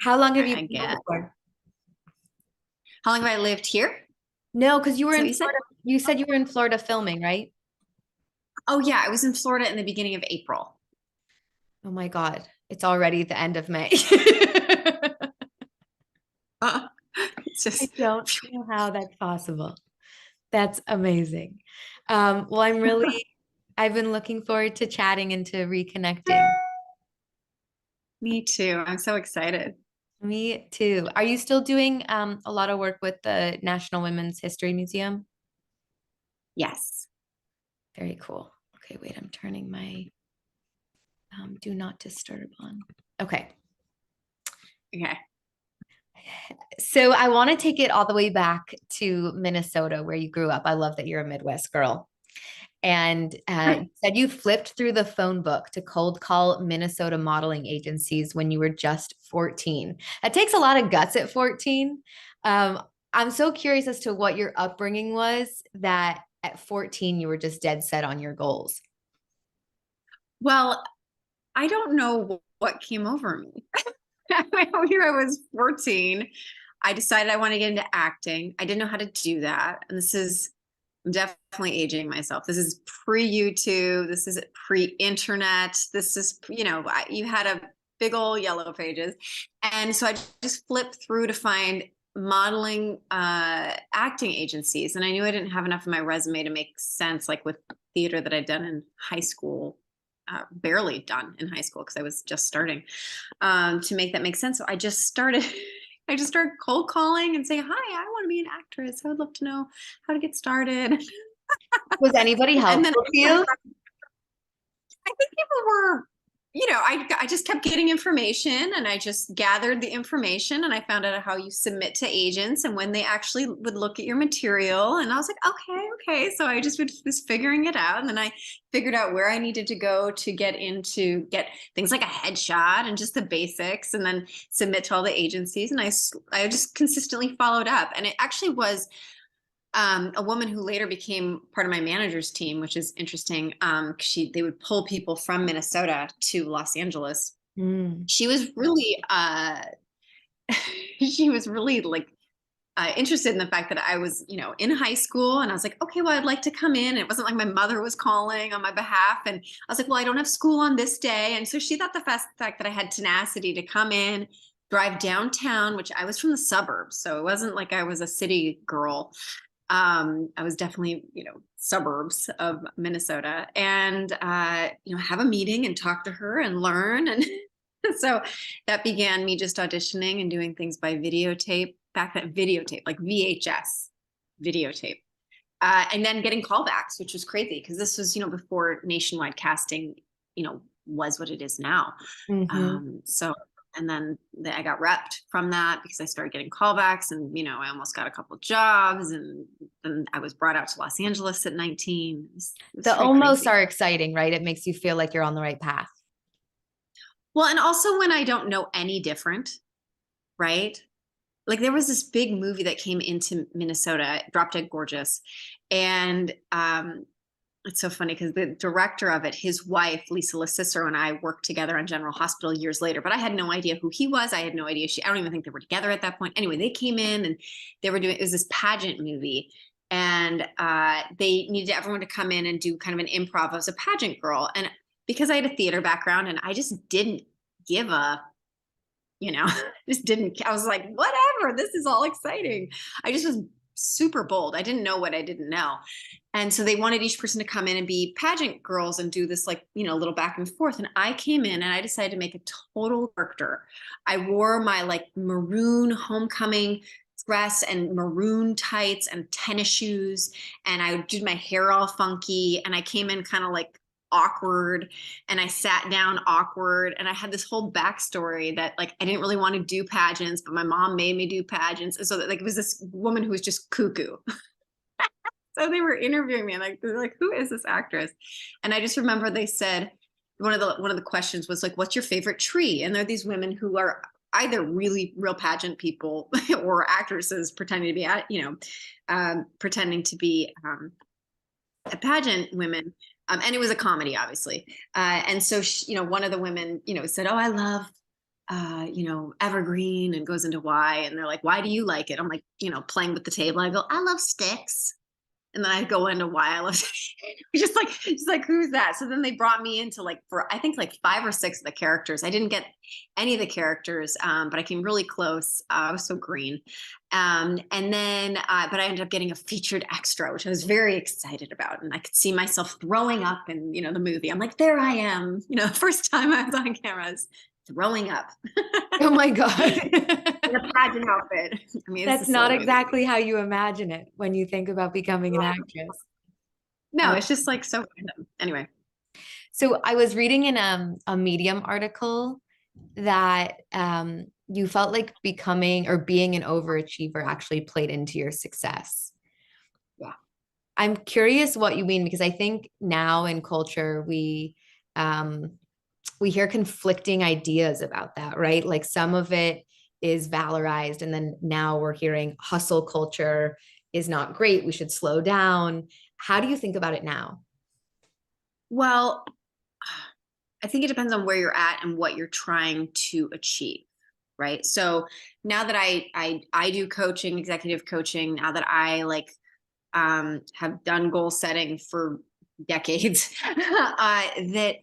How long have you I been here get. for? How long have I lived here? No, because you were Is that what in you said? Florida. You said you were in Florida filming, right? Oh yeah, I was in Florida in the beginning of April. Oh my God. It's already the end of May. Uh, it's I just don't know how that's possible. That's amazing. Well, I've been looking forward to chatting and to reconnecting. me too. I'm so excited. Me too. Are you still doing a lot of work with the National Women's History Museum? Yes. Very cool. Okay, wait, I'm turning my do not disturb on. Okay. Okay. So I want to take it all the way back to Minnesota, where you grew up. I love that you're a Midwest girl. And you said you flipped through the phone book to cold call Minnesota modeling agencies when you were just 14. That takes a lot of guts at 14. I'm so curious as to what your upbringing was that at 14 you were just dead set on your goals. Well, I don't know what came over me. Here I was 14. I decided I want to get into acting. I didn't know how to do that. And I'm definitely aging myself. This is pre-YouTube. This is pre-internet. This is, you had a big old yellow pages. And so I just flipped through to find modeling acting agencies. And I knew I didn't have enough of my resume to make sense, like with theater that I'd done in high school, barely done in high school because I was just starting, to make that make sense. So I just started I just started cold calling and saying, hi, I want to be an actress. I would love to know how to get started. Was anybody And then helpful to you? I think people were, I just kept getting information and I just gathered the information and I found out how you submit to agents and when they actually would look at your material. And I was like, okay. So I just was figuring it out. And then I figured out where I needed to go to get things like a headshot and just the basics and then submit to all the agencies. And I just consistently followed up. And it actually was a woman who later became part of my manager's team, which is interesting. They would pull people from Minnesota to Los Angeles. Mm. She was really she was really like interested in the fact that I was, in high school, and I was like, okay, well, I'd like to come in. And it wasn't like my mother was calling on my behalf, and I was like, well, I don't have school on this day, and so she thought the fact that I had tenacity to come in, drive downtown, which I was from the suburbs, so it wasn't like I was a city girl. I was definitely, suburbs of Minnesota, and have a meeting and talk to her and learn. And so that began me just auditioning and doing things by videotape. Back then, videotape, like VHS videotape, and then getting callbacks, which was crazy because this was, before nationwide casting, was what it is now. Hmm. So and then I got repped from that because I started getting callbacks, and I almost got a couple jobs, and then I was brought out to Los Angeles at 19. It was The pretty almost crazy. are exciting, right? It makes you feel like you're on the right path. Well, and also when I don't know any different, right? Like there was this big movie that came into Minnesota, Drop Dead Gorgeous, and it's so funny because the director of it, his wife, Lisa LaCicero, and I worked together on General Hospital years later, but I had no idea who he was. I had no idea I don't even think they were together at that point. Anyway, they came in and it was this pageant movie. And they needed everyone to come in and do kind of an improv as a pageant girl. And because I had a theater background and I just didn't give a, just didn't, I was like, whatever, this is all exciting. I just was super bold. I didn't know what I didn't know. And so they wanted each person to come in and be pageant girls and do this like, little back and forth. And I came in and I decided to make a total character. I wore my like maroon homecoming dress and maroon tights and tennis shoes. And I did my hair all funky. And I came in kind of like awkward, and I sat down awkward, and I had this whole backstory that like I didn't really want to do pageants, but my mom made me do pageants. And so that like it was this woman who was just cuckoo. So they were interviewing me and like they're like, who is this actress? And I just remember they said one of the questions was like, what's your favorite tree? And there are these women who are either really real pageant people or actresses pretending to be pretending to be a pageant women. And it was a comedy, obviously. And so, one of the women, said, oh, I love evergreen, and goes into why. And they're like, why do you like it? I'm like, playing with the table. I go, I love sticks. And then I go into why I love just like, who's that? So then they brought me into like, for I think like 5 or 6 of the characters. I didn't get any of the characters, but I came really close. I was so green. And then, but I ended up getting a featured extra, which I was very excited about. And I could see myself throwing up in, the movie. I'm like, there I am, the first time I was on cameras, throwing up. Oh my God. In a pageant outfit. I mean, That's not exactly how you imagine it when you think about becoming an actress. No, it's just like so random. Anyway. So I was reading in a Medium article that you felt like becoming or being an overachiever actually played into your success. Yeah. I'm curious what you mean, because I think now in culture we hear conflicting ideas about that, right? Like some of it is valorized, and then now we're hearing hustle culture is not great. We should slow down. How do you think about it now? Well, I think it depends on where you're at and what you're trying to achieve, right? So now that I do coaching, executive coaching, now that I have done goal setting for decades, that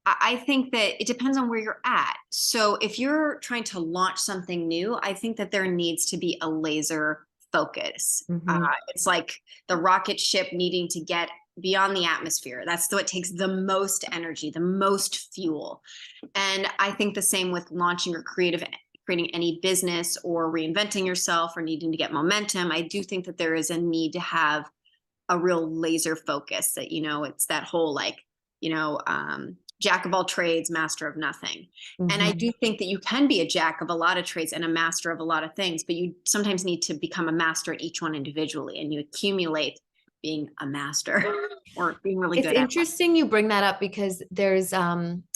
I think that it depends on where you're at. So if you're trying to launch something new, I think that there needs to be a laser focus. Mm-hmm. It's like the rocket ship needing to get beyond the atmosphere. That's what takes the most energy, the most fuel. And I think the same with launching or creating any business or reinventing yourself or needing to get momentum. I do think that there is a need to have a real laser focus that, it's that whole jack of all trades, master of nothing. Mm-hmm. And I do think that you can be a jack of a lot of trades and a master of a lot of things, but you sometimes need to become a master at each one individually, and you accumulate being a master or being really good It's at interesting you bring that up, because there's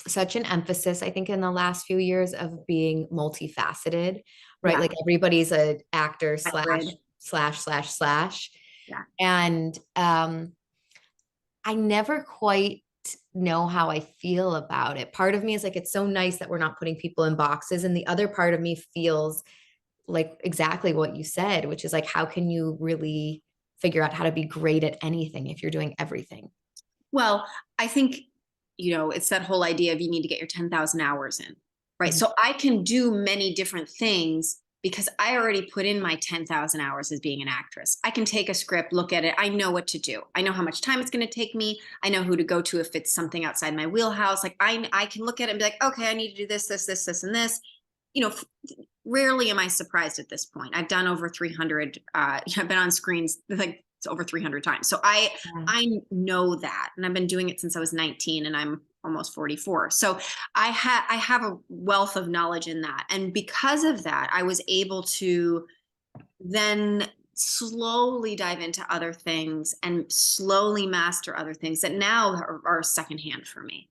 such an emphasis, I think, in the last few years of being multifaceted, right? Yeah. Like everybody's an actor Hybrid. / Yeah. And I never quite know how I feel about it. Part of me is like, it's so nice that we're not putting people in boxes. And the other part of me feels like exactly what you said, which is like, how can you really figure out how to be great at anything if you're doing everything? Well, I think, it's that whole idea of you need to get your 10,000 hours in, right? Mm-hmm. So I can do many different things because I already put in my 10,000 hours as being an actress. I can take a script, look at it. I know what to do. I know how much time it's going to take me. I know who to go to if it's something outside my wheelhouse. Like I can look at it and be like, okay, I need to do this, this, this, this, and this. Rarely am I surprised at this point. I've done over 300. I've been on screens like it's over 300 times. So I know that, and I've been doing it since I was 19, and I'm almost 44. So I have a wealth of knowledge in that, and because of that, I was able to then slowly dive into other things and slowly master other things that now are secondhand for me.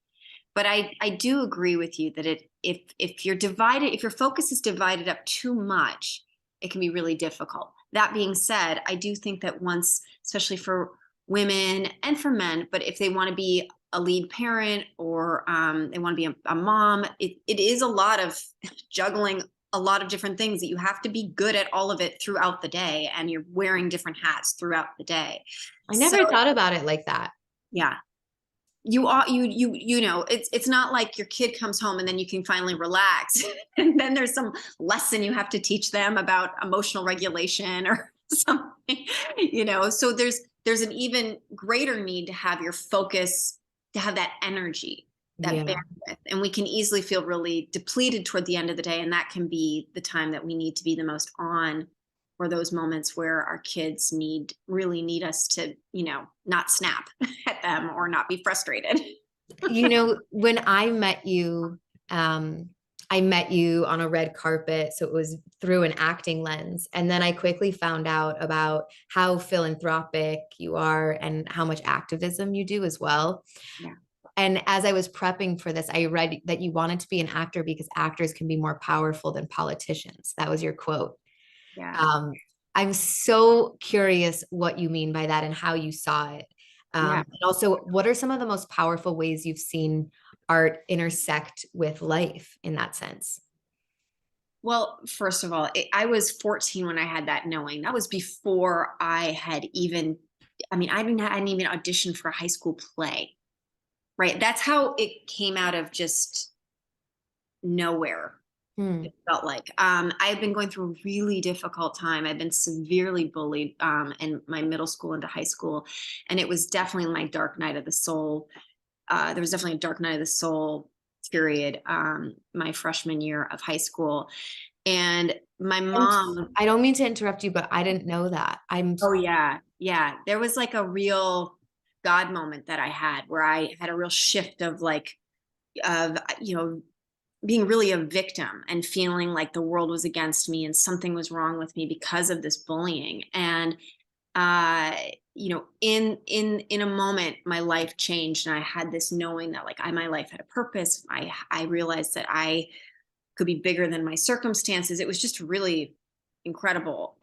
But I do agree with you that if you're divided, if your focus is divided up too much, it can be really difficult. That being said, I do think that once, especially for women and for men, but if they want to be a lead parent or they want to be a mom, it is a lot of juggling a lot of different things that you have to be good at all of it throughout the day, and you're wearing different hats throughout the day. I never thought about it like that. Yeah. It's not like your kid comes home and then you can finally relax and then there's some lesson you have to teach them about emotional regulation or something, so there's an even greater need to have your focus, to have that energy, that bandwidth, and we can easily feel really depleted toward the end of the day, and that can be the time that we need to be the most on, for those moments where our kids really need us to, not snap at them or not be frustrated. When I met you on a red carpet. So it was through an acting lens. And then I quickly found out about how philanthropic you are and how much activism you do as well. Yeah. And as I was prepping for this, I read that you wanted to be an actor because actors can be more powerful than politicians. That was your quote. Yeah. I'm so curious what you mean by that and how you saw it. And also, what are some of the most powerful ways you've seen art intersect with life in that sense? Well, first of all, I was 14 when I had that knowing. That was before I had even, I mean, I hadn't even auditioned for a high school play, right? That's how it came out of just nowhere. Hmm. It felt like I've been going through a really difficult time. I've been severely bullied in my middle school into high school, and it was definitely my dark night of the soul. There was definitely a dark night of the soul period my freshman year of high school, and my And mom. I don't mean to interrupt you, but I didn't know that. Oh yeah, yeah. There was like a real God moment that I had where I had a real shift of like of being really a victim and feeling like the world was against me and something was wrong with me because of this bullying. And uh, in a moment, my life changed, and I had this knowing that like my life had a purpose. I realized that I could be bigger than my circumstances. It was just really incredible.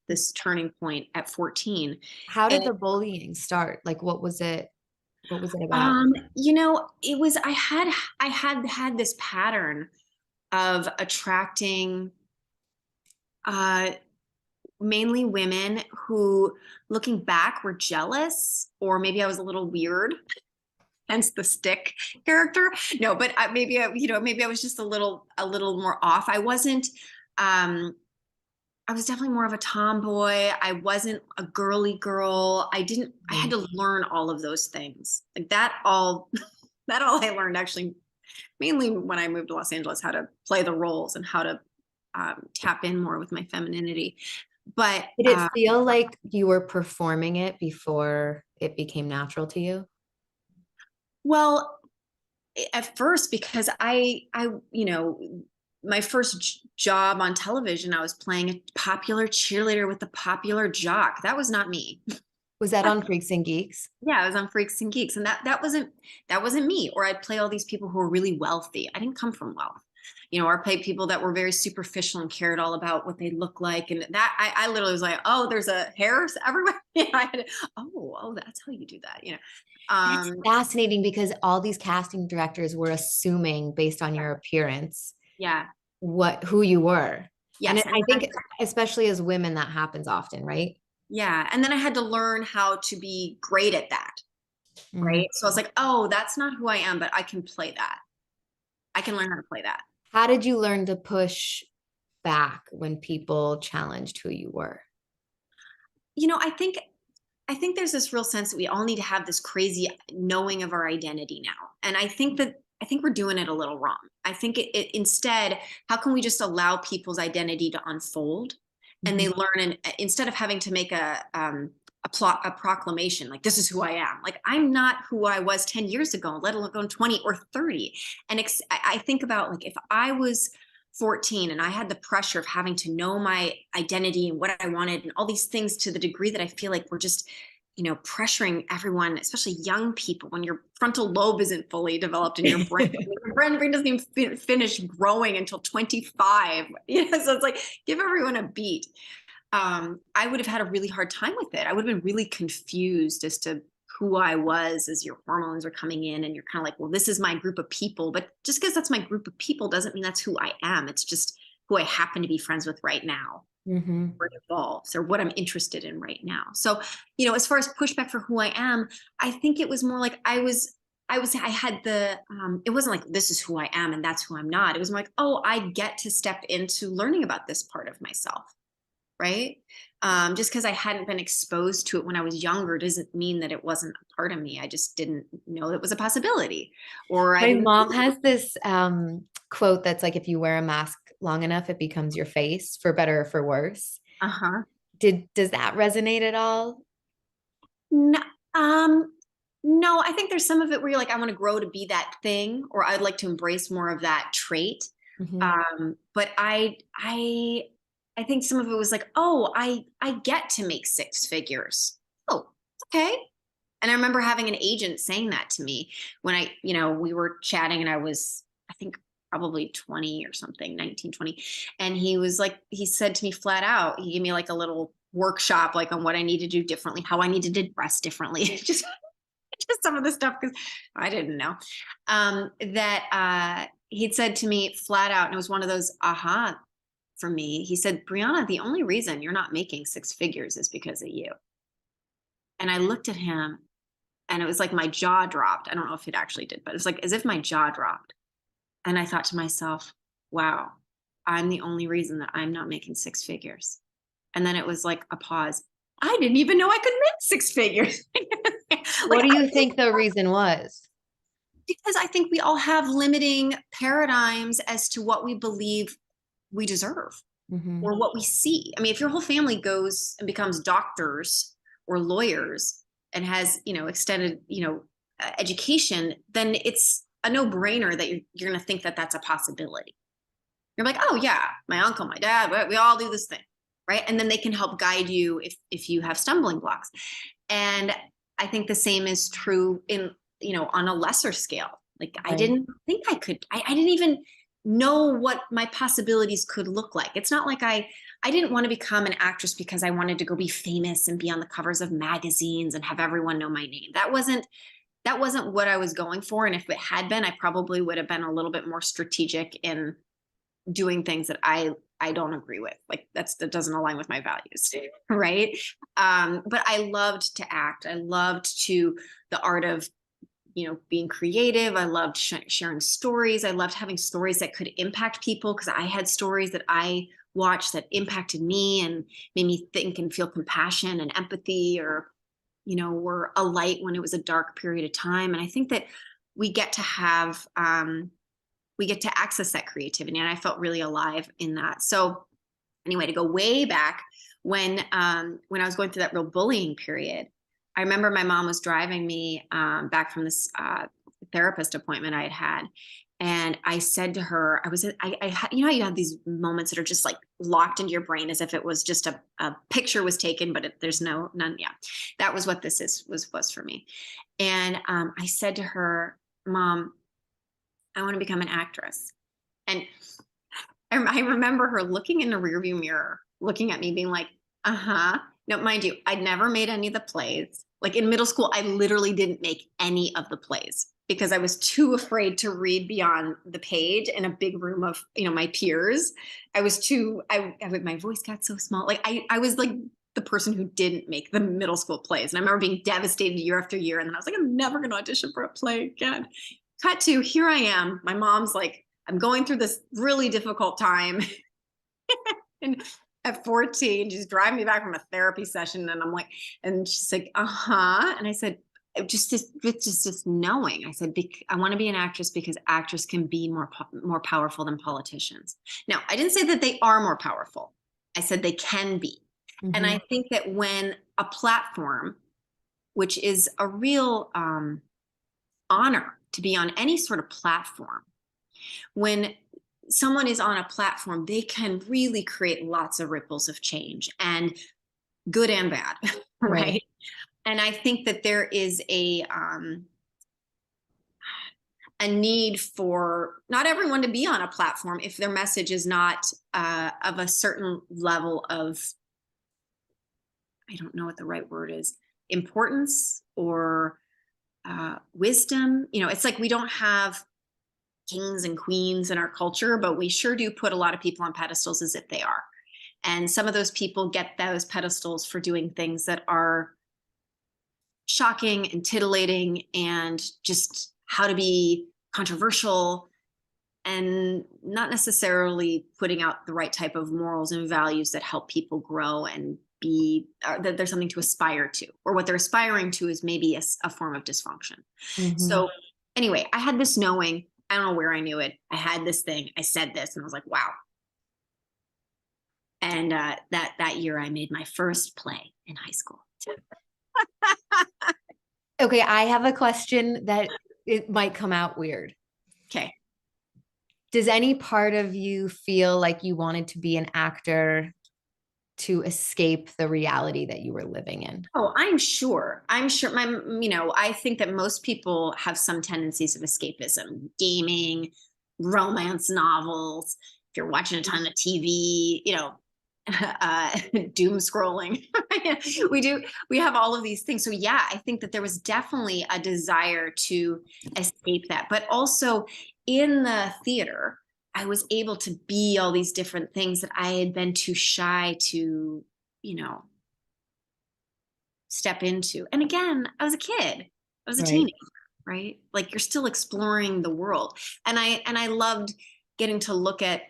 This turning point at 14. How did And the bullying start? Like, what was it? What was it about? it was I had this pattern of attracting uh mainly women who, looking back, were jealous, or maybe I was a little weird, hence the stick character. No, but maybe I was just a little more off. Um I was definitely more of a tomboy. I wasn't a girly girl. I had Mhm. to learn all of those things. Like that all that all I learned actually mainly when I moved to Los Angeles, how to play the roles and how to tap in more with my femininity. But Did it feel like you were performing it before it became natural to you? well, at first, because my first job on television, I was playing a popular cheerleader with the popular jock. That was not me. Was that on Freaks and Geeks? Yeah, I was on Freaks and Geeks, and that wasn't me. Or I'd play all these people who were really wealthy. I didn't come from wealth, or play people that were very superficial and cared all about what they look like. And that I literally was like, oh, there's a hair everywhere. Oh, that's how you do that. That's Um, fascinating because all these casting directors were assuming based on your appearance yeah, who you were. And yes, and I then think especially as women that happens often, right? yeah, and then I had to learn how to be great at that, Mhm. right? So I was like, oh, that's not who I am, but I can play that. I can learn how to play that. How did you learn to push back when people challenged who you were? I think there's this real sense that we all need to have this crazy knowing of our identity now. And I think we're doing it a little wrong. I think it instead, how can we just allow people's identity to unfold, and they Mhm. learn, and instead of having to make a proclamation like this is who I am. Like I'm not who I was 10 years ago, let alone 20 or 30. And I think about like if I was 14 and I had the pressure of having to know my identity and what I wanted and all these things, to the degree that I feel like we're just, pressuring everyone, especially young people, when your frontal lobe isn't fully developed in your brain. Your brain doesn't even finish growing until 25. So it's like, give everyone a beat. I would have had a really hard time with it. I would have been really confused as to who I was as your hormones are coming in, and you're kind of like, well, this is my group of people. But just because that's my group of people doesn't mean that's who I am. It's just who I happen to be friends with right now, Mhm. or it evolves, or what I'm interested in right now. So, as far as pushback for who I am, I think it was more like I had it wasn't like this is who I am and that's who I'm not. It was more like, oh, I get to step into learning about this part of myself, right? Just because I hadn't been exposed to it when I was younger doesn't mean that it wasn't a part of me. I just didn't know it was a possibility, or I My didn't. mom has this quote that's like, if you wear a mask long enough, it becomes your face for better or for worse. Uh huh. Does that resonate at all? No, um, no, I think there's some of it where you're like, I want to grow to be that thing, or I'd like to embrace more of that trait. Mhm. But I think some of it was like, oh, I get to make six figures. Oh, okay. And I remember having an agent saying that to me when we were chatting, and I was, I think, probably 20 or something, 19, 20. And he said to me flat out, he gave me like a little workshop, like on what I need to do differently, how I needed to dress differently, just some of the stuff, because I didn't know that he'd said to me flat out, and it was one of those aha for me. He said, Brianna, the only reason you're not making six figures is because of you. And I looked at him and it was like my jaw dropped. I don't know if it actually did, but it was like as if my jaw dropped. And I thought to myself, wow, I'm the only reason that I'm not making six figures. And then it was like a pause. I didn't even know I could make six figures. What do you think the reason was? Because I think we all have limiting paradigms as to what we believe we deserve or what we see. I mean, if your whole family goes and becomes doctors or lawyers and has, extended, education, then it's a no-brainer that you're going to think that that's a possibility. You're like, oh yeah, my uncle, my dad, we all do this thing, right? And then they can help guide you if you have stumbling blocks. And I think the same is true in, on a lesser scale. Like right. I didn't think I could, I didn't even know what my possibilities could look like. It's not like I didn't want to become an actress because I wanted to go be famous and be on the covers of magazines and have everyone know my name. That wasn't what I was going for. And if it had been, I probably would have been a little bit more strategic in doing things that I don't agree with. Like that doesn't align with my values. Right. But I loved to act. I loved the art of, being creative. I loved sharing stories. I loved having stories that could impact people because I had stories that I watched that impacted me and made me think and feel compassion and empathy, or, were a light when it was a dark period of time. And I think that we get to have, we get to access that creativity. And I felt really alive in that. So anyway, to go way back when I was going through that real bullying period, I remember my mom was driving me back from this therapist appointment I had. And I said to her, I how you have these moments that are just like locked into your brain as if it was just a picture was taken, but there's none. Yeah, that was what this was for me. And I said to her, Mom, I want to become an actress. And I remember her looking in the rearview mirror, looking at me being like, uh-huh. Now, mind you, I'd never made any of the plays. Like in middle school, I literally didn't make any of the plays because I was too afraid to read beyond the page in a big room of, my peers. My voice got so small. Like I was like the person who didn't make the middle school plays. And I remember being devastated year after year. And then I was like, I'm never going to audition for a play again. Cut to, here I am. My mom's like, I'm going through this really difficult time. And at 14, she's driving me back from a therapy session. And I'm like, and she's like, uh-huh. And I said, it's just knowing. I said, I want to be an actress because actors can be more powerful than politicians. Now, I didn't say that they are more powerful. I said they can be. Mm-hmm. And I think that when a platform, which is a real honor to be on any sort of platform, when someone is on a platform, they can really create lots of ripples of change, and good and bad, right? And I think that there is a need for not everyone to be on a platform if their message is not of a certain level of, I don't know what the right word is, importance or wisdom. It's like we don't have kings and queens in our culture, but we sure do put a lot of people on pedestals as if they are. And some of those people get those pedestals for doing things that are shocking and titillating and just how to be controversial and not necessarily putting out the right type of morals and values that help people grow and that there's something to aspire to, or what they're aspiring to is maybe a form of dysfunction. Mm-hmm. So anyway, I had this knowing. I don't know where I knew it. I had this thing. I said this and I was like, wow. And that year I made my first play in high school. Okay, I have a question that it might come out weird. Okay. Does any part of you feel like you wanted to be an actor to escape the reality that you were living in? Oh, I'm sure. I think that most people have some tendencies of escapism, gaming, romance novels. If you're watching a ton of TV, doom scrolling. We have all of these things. So yeah, I think that there was definitely a desire to escape that, but also in the theater, I was able to be all these different things that I had been too shy to, you know, step into. And again, I was a kid. I was a Right. teenager, right? Like you're still exploring the world. And I loved getting to look at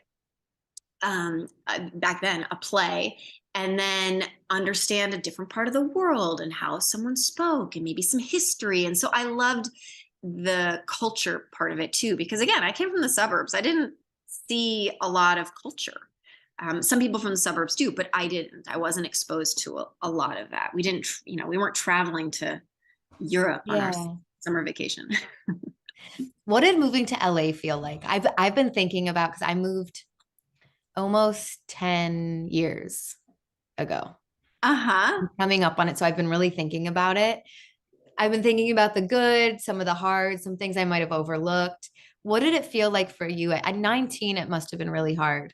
back then a play and then understand a different part of the world and how someone spoke and maybe some history. And so I loved the culture part of it too, because again, I came from the suburbs. I didn't see a lot of culture. Some people from the suburbs do, but I didn't. I wasn't exposed to a lot of that. We didn't, you know, we weren't traveling to Europe on our Yeah. summer vacation. What did moving to LA feel like? I've been thinking about, because I moved almost 10 years ago. Uh-huh. I'm coming up on it. So I've been really thinking about it. I've been thinking about the good, some of the hard, some things I might have overlooked. What did it feel like for you? At 19, it must have been really hard.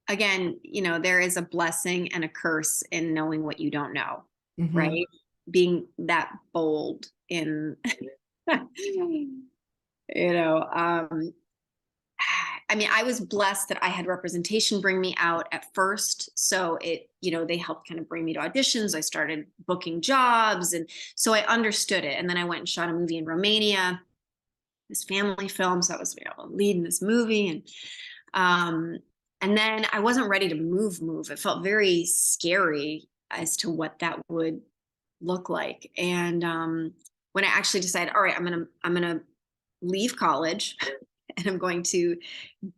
Again, you know, there is a blessing and a curse in knowing what you don't know, Hmm. right? Being that bold in, you know, I mean, I was blessed that I had representation bring me out at first. So it, you know, they helped kind of bring me to auditions. I started booking jobs. And so I understood it. And then I went and shot a movie in Romania, this family film. So I was, you know, leading this movie. Um, and then I wasn't ready to move. It felt very scary as to what that would look like. And when I actually decided, all right, I'm gonna leave college and I'm going to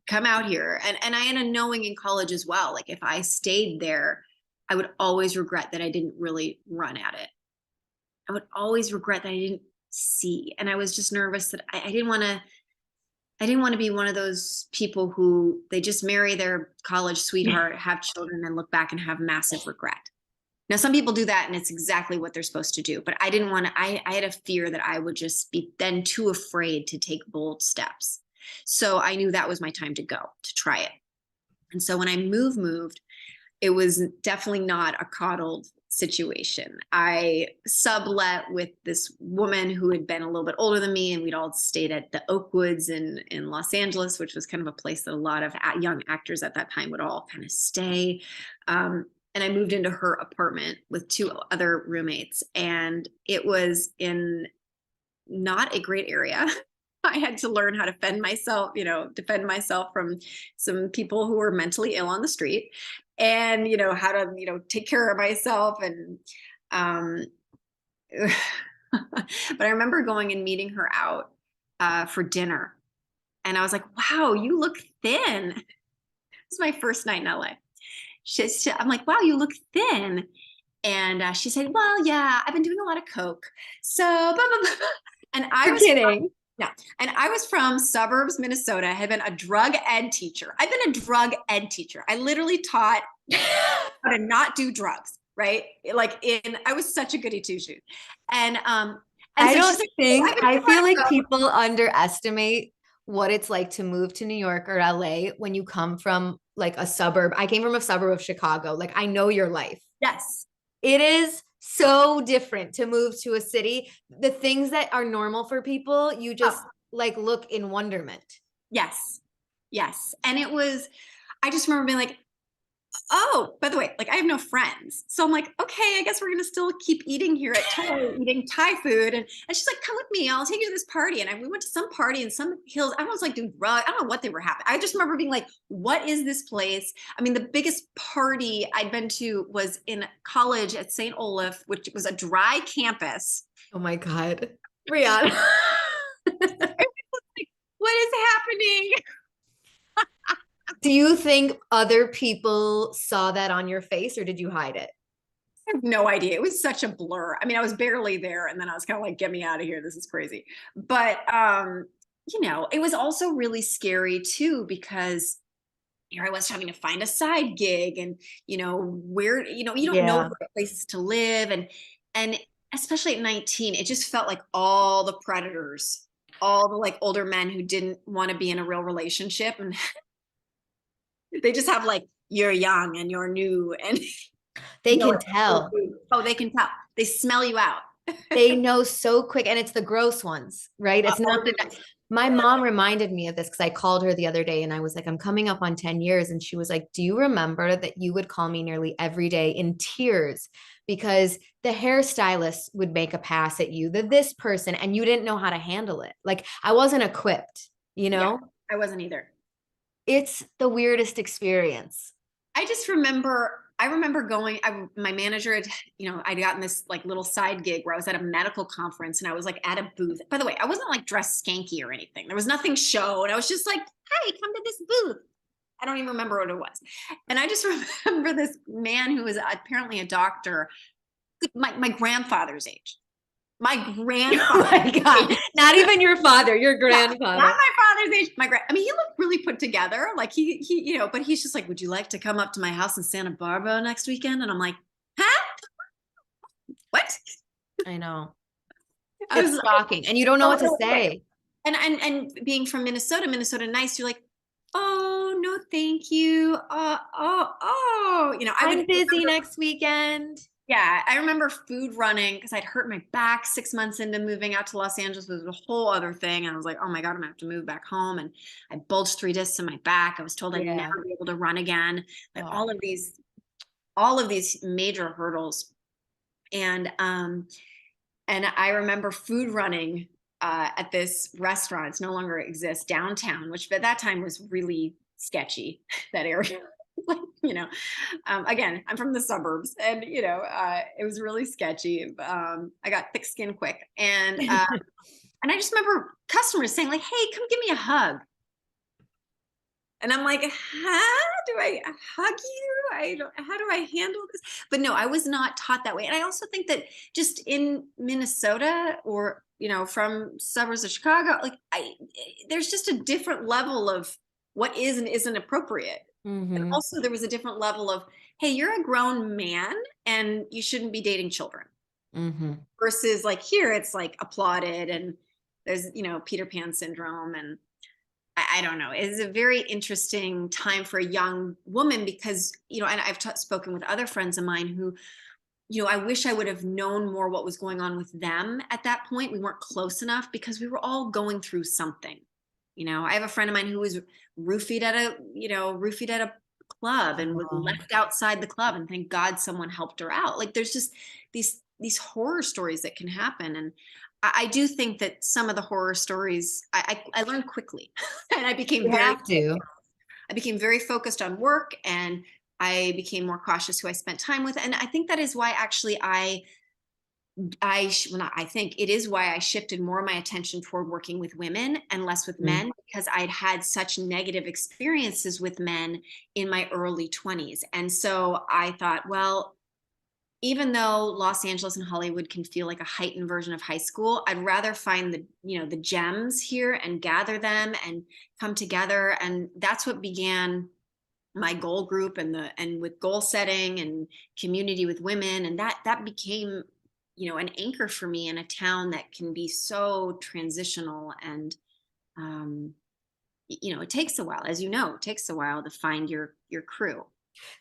come out here. And I had a knowing in college as well. Like if I stayed there, I would always regret that I didn't really run at it. I would always regret that I didn't see. And I was just nervous that I didn't want to be one of those people who they just marry their college sweetheart, have children, and look back and have massive regret. Now, some people do that and it's exactly what they're supposed to do. But I didn't want to, I had a fear that I would just be then too afraid to take bold steps. So I knew that was my time to go, to try it. And so when I moved, it was definitely not a coddled situation. I sublet with this woman who had been a little bit older than me, and we'd all stayed at the Oakwoods in Los Angeles, which was kind of a place that a lot of young actors at that time would all kind of stay. And I moved into her apartment with two other roommates, and it was in not a great area. I had to learn how to defend myself from some people who were mentally ill on the street, and, you know, how to, you know, take care of myself. And, um, but I remember going and meeting her out for dinner. And I was like, wow, you look thin. This is my first night in LA. I'm like, wow, you look thin. And she said, well, yeah, I've been doing a lot of Coke. So, blah, blah, blah. And I You're was kidding. yeah. And I was from suburbs, Minnesota. I had been a drug ed teacher. I've been a drug ed teacher. I literally taught how to not do drugs, right? I was such a goody two shoes. And I so she's don't like, oh, think, I've been I doing a lot feel like of Coke. people underestimate what it's like to move to New York or LA when you come from like a suburb. I came from a suburb of Chicago. Like I know your life. Yes. It is so different to move to a city. The things that are normal for people, you Oh, just like look in wonderment. yes. Yes. And I just remember being like, oh, by the way, like I have no friends. So I'm like, okay, I guess we're gonna still keep eating here at Toy, eating Thai food. And she's like, come with me, I'll take you to this party. And we went to some party in some hills. I was like doing drugs. I don't know what they were having. I just remember being like, what is this place? I mean, the biggest party I'd been to was in college at St. Olaf, which was a dry campus. Oh my God. Brianna. What is happening? Do you think other people saw that on your face or did you hide it? I have no idea. It was such a blur. I mean, I was barely there, and then I was kind of like, get me out of here. This is crazy. But you know, it was also really scary too, because here I was having to find a side gig, and you know, where, you know, you don't know Yeah. where places to live. And especially at 19, it just felt like all the predators, all the like older men who didn't want to be in a real relationship, and they just have like, you're young and you're new, and They no, can tell. oh, they can tell. They smell you out. They know so quick. And it's the gross ones, right? It's not Oh, the, yes. My mom reminded me of this because I called her the other day and I was like, I'm coming up on 10 years. And she was like, do you remember that you would call me nearly every day in tears because the hairstylist would make a pass at you, this person, and you didn't know how to handle it? Like I wasn't equipped, you Yeah, know? I wasn't either. It's the weirdest experience. I just remember going, my manager had, I'd gotten this like little side gig where I was at a medical conference and I was like at a booth. By the way, I wasn't like dressed skanky or anything. There was nothing showed. I was just like, hey, come to this booth. I don't even remember what it was. And I just remember this man who was apparently a doctor, my grandfather's age. My grandfather. Oh my God. Not even your father, your Yeah, grandfather. not my father's age. I mean, he looked really put together. Like he, but he's just like, would you like to come up to my house in Santa Barbara next weekend? And I'm like, huh? What? I know. I It's was shocking. And you don't know what to say. and being from Minnesota nice. You're like, oh no, thank you. I I'm would busy next weekend. Yeah, I remember food running because I'd hurt my back 6 months into moving out to Los Angeles. It was a whole other thing. And I was like, oh my God, I'm gonna have to move back home. And I bulged 3 discs in my back. I was told I'd Yeah. never be able to run again. Like Oh. all of these major hurdles. And I remember food running at this restaurant. It's no longer exists downtown, which at that time was really sketchy, that area. Like, again, I'm from the suburbs and, it was really sketchy. I got thick skin quick. And I just remember customers saying like, hey, come give me a hug. And I'm like, how do I hug you? How do I handle this? But no, I was not taught that way. And I also think that just in Minnesota or, from suburbs of Chicago, like there's just a different level of what is and isn't appropriate. And Mm-hmm. also there was a different level of, hey, you're a grown man and you shouldn't be dating children. Mm-hmm. Versus like here, it's like applauded and there's, Peter Pan syndrome. And I don't know. It's a very interesting time for a young woman because, and I've spoken with other friends of mine who, I wish I would have known more what was going on with them at that point. We weren't close enough because we were all going through something. I have a friend of mine who was roofied at a club and was Oh. left outside the club, and thank God someone helped her out. Like there's just these horror stories that can happen. And I do think that some of the horror stories I learned quickly and You have to. I became very focused on work and I became more cautious who I spent time with. And I think that is why actually well, not, I think it is why I shifted more of my attention toward working with women and less with Mm. men, because I'd had such negative experiences with men in my early 20s. And so I thought, well, even though Los Angeles and Hollywood can feel like a heightened version of high school, I'd rather find the gems here and gather them and come together. And that's what began my goal group and with goal setting and community with women. And that became, an anchor for me in a town that can be so transitional. And, it takes a while, as it takes a while to find your crew.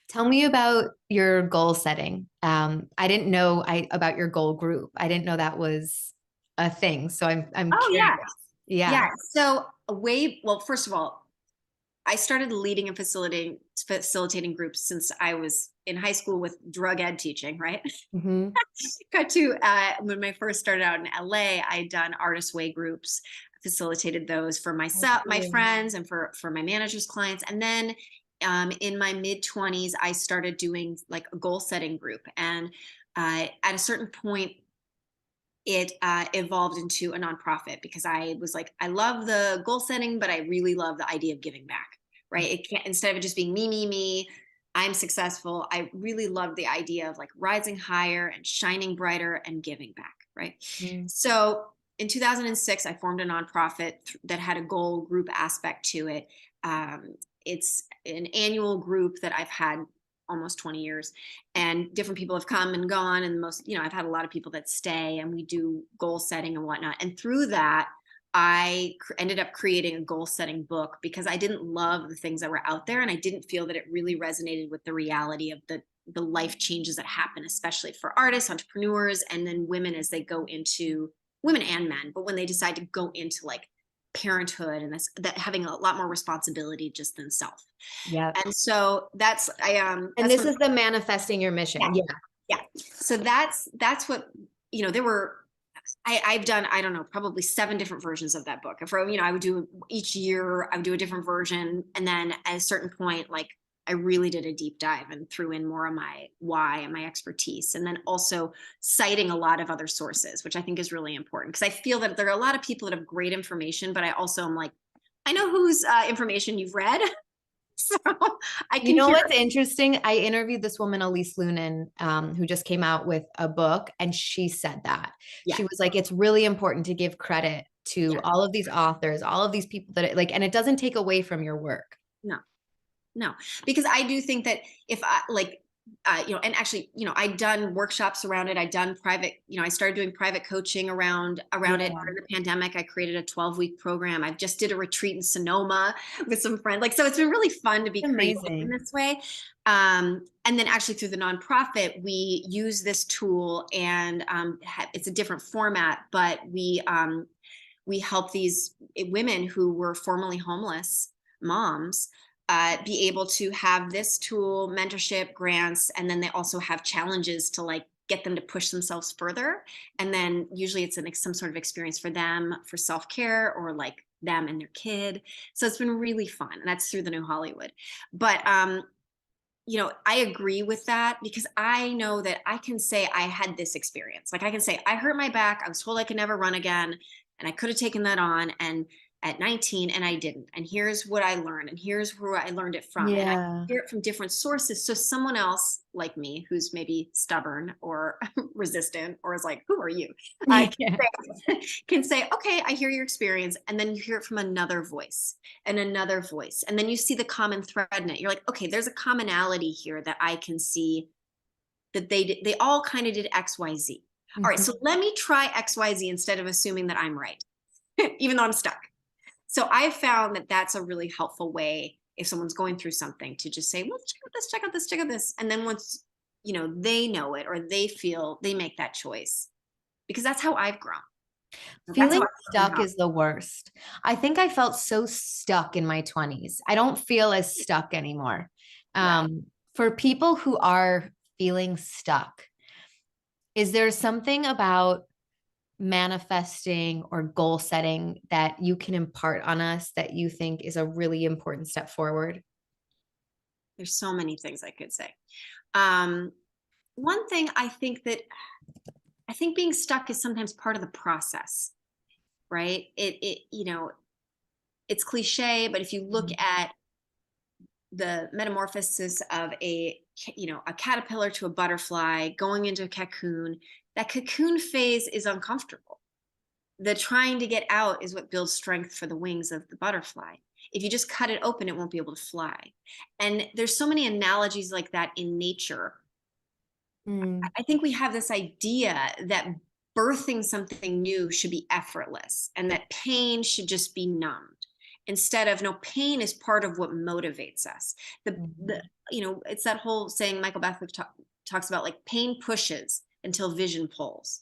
Tell me about your goal setting. I didn't know about your goal group. I didn't know that was a thing. So I'm Oh curious. yeah. Yeah. Yeah. So well, first of all, I started leading and facilitating groups since I was in high school with drug ed teaching, right? Mm-hmm. Got to when I first started out in LA, I'd done artist way groups, facilitated those for myself, my friends, and for my managers' clients. And then in my mid 20s, I started doing like a goal setting group. And at a certain point, it evolved into a nonprofit because I was like, I love the goal setting, but I really love the idea of giving back, right? It can't, instead of it just being me, I'm successful. I really love the idea of like rising higher and shining brighter and giving back, right? Mm-hmm. So in 2006, I formed a nonprofit that had a goal group aspect to it. It's an annual group that I've had almost 20 years, and different people have come and gone, and I've had a lot of people that stay, and we do goal setting and whatnot. And through that, I ended up creating a goal setting book because I didn't love the things that were out there, and I didn't feel that it really resonated with the reality of the life changes that happen, especially for artists, entrepreneurs, and then women as they go into women and men, but when they decide to go into like parenthood and this, that having a lot more responsibility just than self. Yeah. And so that's, And that's this what, is the manifesting your mission. yeah, Yeah. yeah. So that's what, there were, I've done, I don't know, probably 7 different versions of that book. For, I would do each year, I would do a different version. And then at a certain point, like I really did a deep dive and threw in more of my why and my expertise. And then also citing a lot of other sources, which I think is really important. Because I feel that there are a lot of people that have great information, but I also am like, I know whose information you've read. So I You can know hear. what's interesting? I interviewed this woman, Elise Lunan, who just came out with a book, and she said that. Yeah. She was like, it's really important to give credit to Yeah. all of these authors, all of these people that like, and it doesn't take away from your work. No, no, because I do think that if I like, and actually, I'd done workshops around it. I'd done private, I started doing private coaching around it Yeah. during the pandemic. I created a 12-week program. I just did a retreat in Sonoma with some friends. Like, so it's been really fun to be creative in this way. And then actually through the nonprofit, we use this tool, and it's a different format, but we help these women who were formerly homeless moms be able to have this tool, mentorship, grants, and then they also have challenges to like get them to push themselves further. And then usually it's some sort of experience for them for self-care, or like them and their kid. So it's been really fun. And that's through the New Hollywood. But I agree with that, because I know that I can say I had this experience. Like I can say I hurt my back. I was told I could never run again, and I could have taken that on. And at 19, and I didn't. And here's what I learned, and here's where I learned it from. And I hear it from different sources. So someone else like me, who's maybe stubborn or resistant, or is like, who are you? Can say, okay, I hear your experience. And then you hear it from another voice and another voice. And then you see the common thread in it. You're like, okay, there's a commonality here that I can see, that they all kind of did X, Y, Z. All right, so let me try X, Y, Z instead of assuming that I'm right, even though I'm stuck. So I've found that that's a really helpful way if someone's going through something, to just say, well, check out this, check out this, check out this. And then once, they know it, or they feel, they make that choice, because that's how I've grown. Feeling stuck is the worst. I think I felt so stuck in my 20s. I don't feel as stuck anymore. For people who are feeling stuck, is there something about manifesting or goal setting that you can impart on us that you think is a really important step forward? There's so many things I could say. One thing I think being stuck is sometimes part of the process, right? It's cliche, but if you look at the metamorphosis of a caterpillar to a butterfly going into a cocoon, that cocoon phase is uncomfortable. The trying to get out is what builds strength for the wings of the butterfly. If you just cut it open, it won't be able to fly. And there's so many analogies like that in nature. I think we have this idea that birthing something new should be effortless, and that pain should just be numbed, instead of, no, pain is part of what motivates us. It's that whole saying Michael Beckwith talks about, like, pain pushes until vision pulls,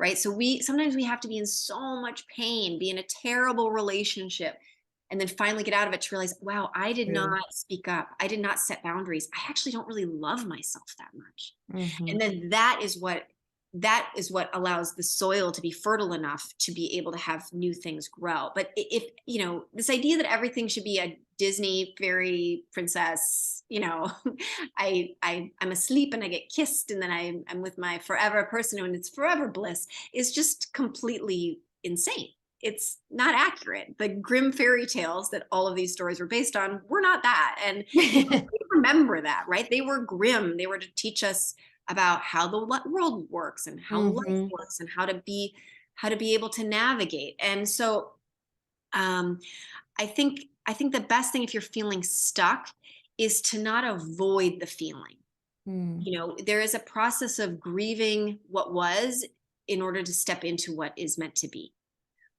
right? So sometimes we have to be in so much pain, be in a terrible relationship, and then finally get out of it to realize, wow, I did not speak up. I did not set boundaries. I actually don't really love myself that much. And then that is what allows the soil to be fertile enough to be able to have new things grow. But if this idea that everything should be a Disney fairy princess, I'm asleep and I get kissed, and then I'm with my forever person and it's forever bliss, is just completely insane. It's not accurate. The grim fairy tales that all of these stories were based on were not that. And remember that, right? They were grim. They were to teach us about how the world works, and how life works, and how to be able to navigate. And so I think the best thing, if you're feeling stuck, is to not avoid the feeling. There is a process of grieving what was in order to step into what is meant to be,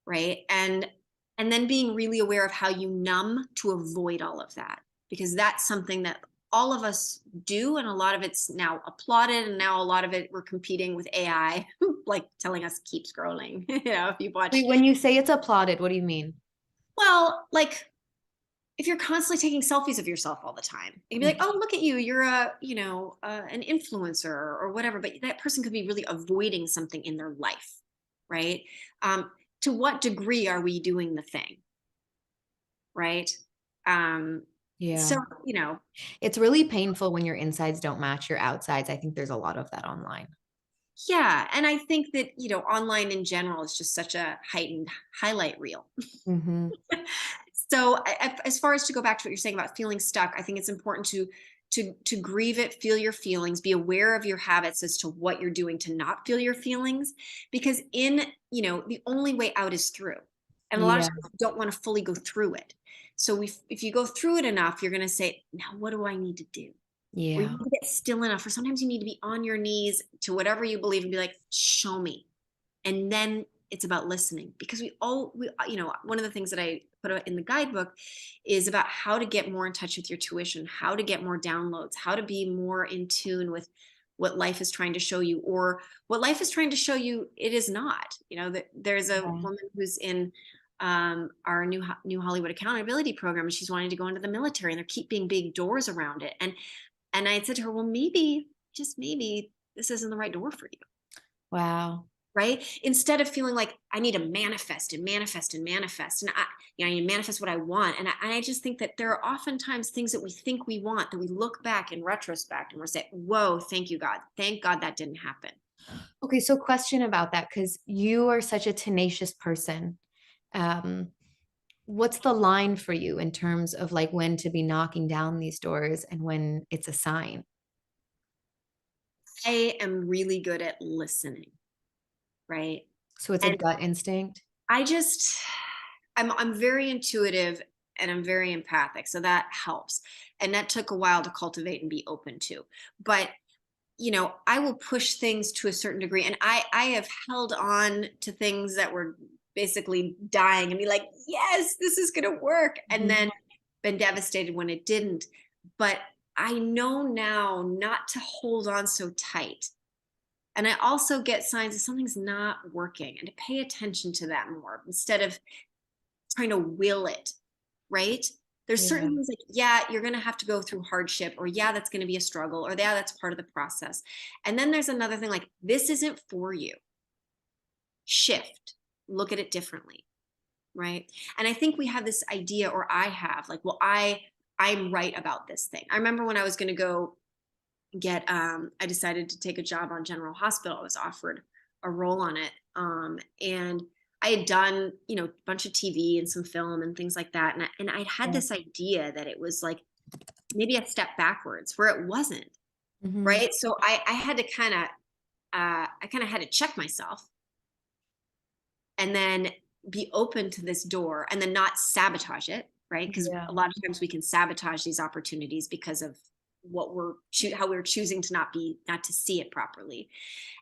right? And then being really aware of how you numb to avoid all of that, because that's something that all of us do, and a lot of it's now applauded, and now a lot of it, we're competing with AI, like telling us keep scrolling. If you watch. Wait, when you say it's applauded, what do you mean? Well, like if you're constantly taking selfies of yourself all the time, you'd be like, oh, look at you. You're an influencer or whatever. But that person could be really avoiding something in their life, right? To what degree are we doing the thing, right? Um, Yeah. so, It's really painful when your insides don't match your outsides. I think there's a lot of that online. yeah. And I think that, online in general is just such a heightened highlight reel. Hmm. So as far as to go back to what you're saying about feeling stuck, I think it's important to grieve it, feel your feelings, be aware of your habits as to what you're doing to not feel your feelings, because the only way out is through. And a lot of Yeah. times you don't want to fully go through it. So if you go through it enough, you're going to say, now what do I need to do? Or you Yeah. need to get still enough, or sometimes you need to be on your knees to whatever you believe and be like, show me. And then it's about listening, because one of the things that I put in the guidebook is about how to get more in touch with your tuition, how to get more downloads, how to be more in tune with what life is trying to show you, or what life is trying to show you it is not. That there's a Yeah. woman who's in our new Hollywood accountability program, and she's wanting to go into the military, and there keep being big doors around it. And I had said to her, well, maybe, just maybe, this isn't the right door for you. Wow. Right? Instead of feeling like I need to manifest and manifest and manifest. And I need to manifest what I want. And I just think that there are oftentimes things that we think we want that we look back in retrospect and we're saying, whoa, thank you, God. Thank God that didn't happen. Okay, so question about that, because you are such a tenacious person. Um, what's the line for you in terms of like when to be knocking down these doors and when it's a sign? I am really good at listening. Right. So it's a And gut instinct. I just, I'm very intuitive and I'm very empathic. So that helps. And that took a while to cultivate and be open to. But I will push things to a certain degree. And I have held on to things that were basically dying and be like, yes, this is going to work. And Mhm. then been devastated when it didn't. But I know now not to hold on so tight. And I also get signs that something's not working, and to pay attention to that more instead of trying to will it, right? There's Yeah. certain things like, yeah, you're going to have to go through hardship, or yeah, that's going to be a struggle, or yeah, that's part of the process. And then there's another thing like, this isn't for you. Shift, look at it differently, right? And I think we have this idea, or I have, like, well, I'm right about this thing. I remember when I was going to go I decided to take a job on General Hospital. I was offered a role on it. And I had done, a bunch of TV and some film and things like that. And I'd had Yeah. this idea that it was like maybe a step backwards where it wasn't. Mhm. Right. So I had to I kind of had to check myself and then be open to this door and then not sabotage it. Right. Because Yeah. a lot of times we can sabotage these opportunities because of how we're choosing to not to see it properly.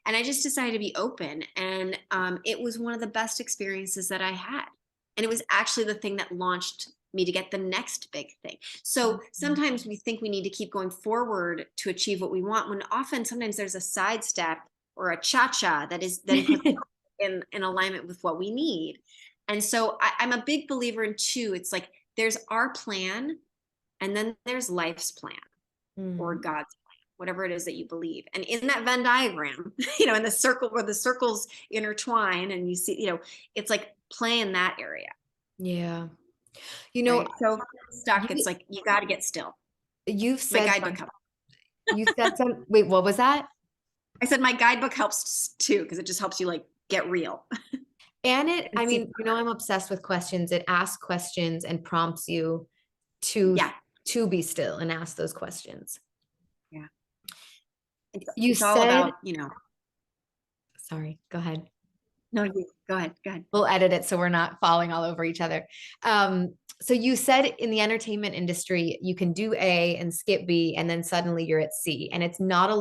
And I just decided to be open, and it was one of the best experiences that I had, and it was actually the thing that launched me to get the next big thing. So Mhm. sometimes we think we need to keep going forward to achieve what we want, when often sometimes there's a sidestep or a cha-cha that is then put in alignment with what we need. And so I'm a big believer in two. It's like there's our plan, and then there's life's plan, or Mm. God's plan, whatever it is that you believe. And in that Venn diagram, in the circle where the circles intertwine and you see, it's like play in that area, Yeah. You know, right? So if you're stuck, it's you like you got to get still. you've My said guidebook some helps. you said some wait, what was that? I said my guidebook helps too, because it just helps you like get real And it, and I see. mean, I'm obsessed with questions. It asks questions and prompts you to Yeah, to be still and ask those questions. yeah. You It's all said, about, sorry, go ahead. no, you go ahead, go ahead. We'll edit it so we're not falling all over each other. So you said in the entertainment industry, you can do A and skip B, and then suddenly you're at C, and it's not a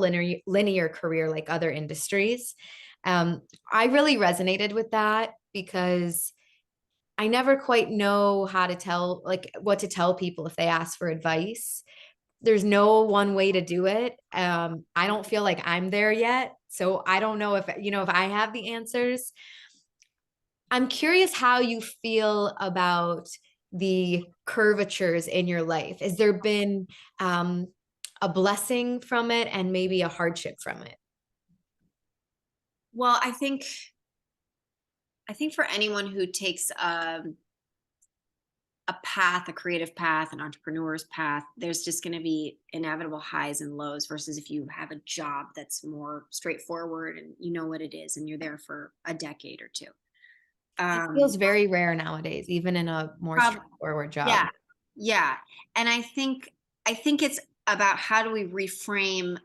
linear career like other industries. I really resonated with that because I never quite know how to tell, like what to tell people if they ask for advice. There's no one way to do it. I don't feel like I'm there yet. So I don't know if I have the answers. I'm curious how you feel about the curvatures in your life? Has there been a blessing from it and maybe a hardship from it? Well, I think for anyone who takes a path, a creative path, an entrepreneur's path, there's just going to be inevitable highs and lows versus if you have a job that's more straightforward and you know what it is and you're there for a decade or two. It feels very rare nowadays, even in a more Prob- straightforward job. yeah, yeah. And I think it's about how do we reframe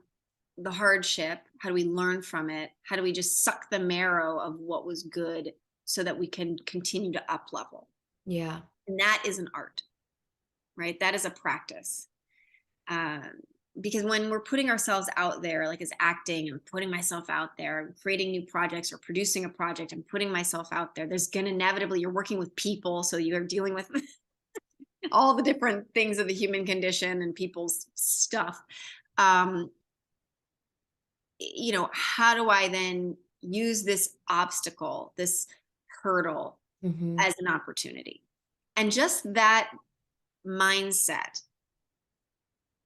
the hardship? How do we learn from it? How do we just suck the marrow of what was good so that we can continue to up level? Yeah. And that is an art, right? That is a practice. Um, because when we're putting ourselves out there, like as acting and putting myself out there, creating new projects or producing a project and putting myself out there, there's going to inevitably, you're working with people. So you're dealing with all the different things of the human condition and people's stuff. Um, how do I then use this obstacle, this hurdle Mm-hmm. as an opportunity? And just that mindset,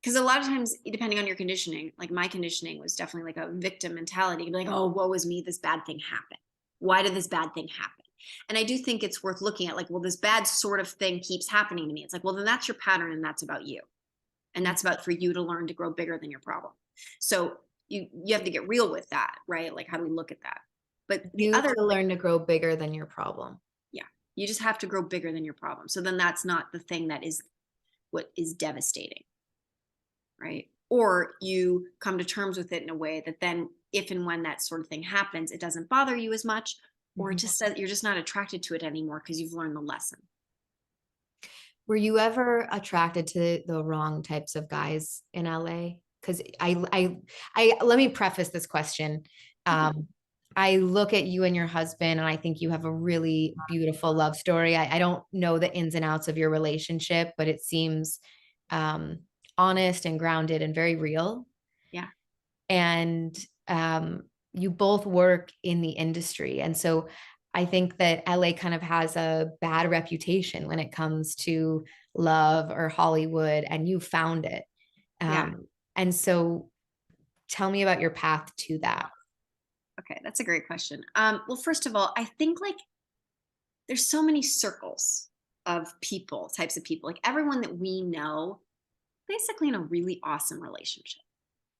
because a lot of times, depending on your conditioning, like my conditioning was definitely like a victim mentality. You'd be like, oh, woe is me, this bad thing happened. Why did this bad thing happen? And I do think it's worth looking at, like, well, this bad sort of thing keeps happening to me. It's like, well, then that's your pattern and that's about you. And that's about for you to learn to grow bigger than your problem. So you have to get real with that, right? Like, how do we look at that? But the You other, to learn to grow bigger than your problem. yeah, you just have to grow bigger than your problem. So then that's not the thing that is what is devastating, right? Or you come to terms with it in a way that then if and when that sort of thing happens, it doesn't bother you as much, or it Mhm. just says you're just not attracted to it anymore because you've learned the lesson. Were you ever attracted to the wrong types of guys in LA? Because I let me preface this question. Mhm. I look at you and your husband, and I think you have a really beautiful love story. I don't know the ins and outs of your relationship, but it seems um, honest and grounded and very real. Yeah. And you both work in the industry. And so I think that LA kind of has a bad reputation when it comes to love or Hollywood, and you found it. Yeah. And so tell me about your path to that. Okay. That's a great question. Well, first of all, I think like there's so many circles of people, types of people, like everyone that we know, basically in a really awesome relationship.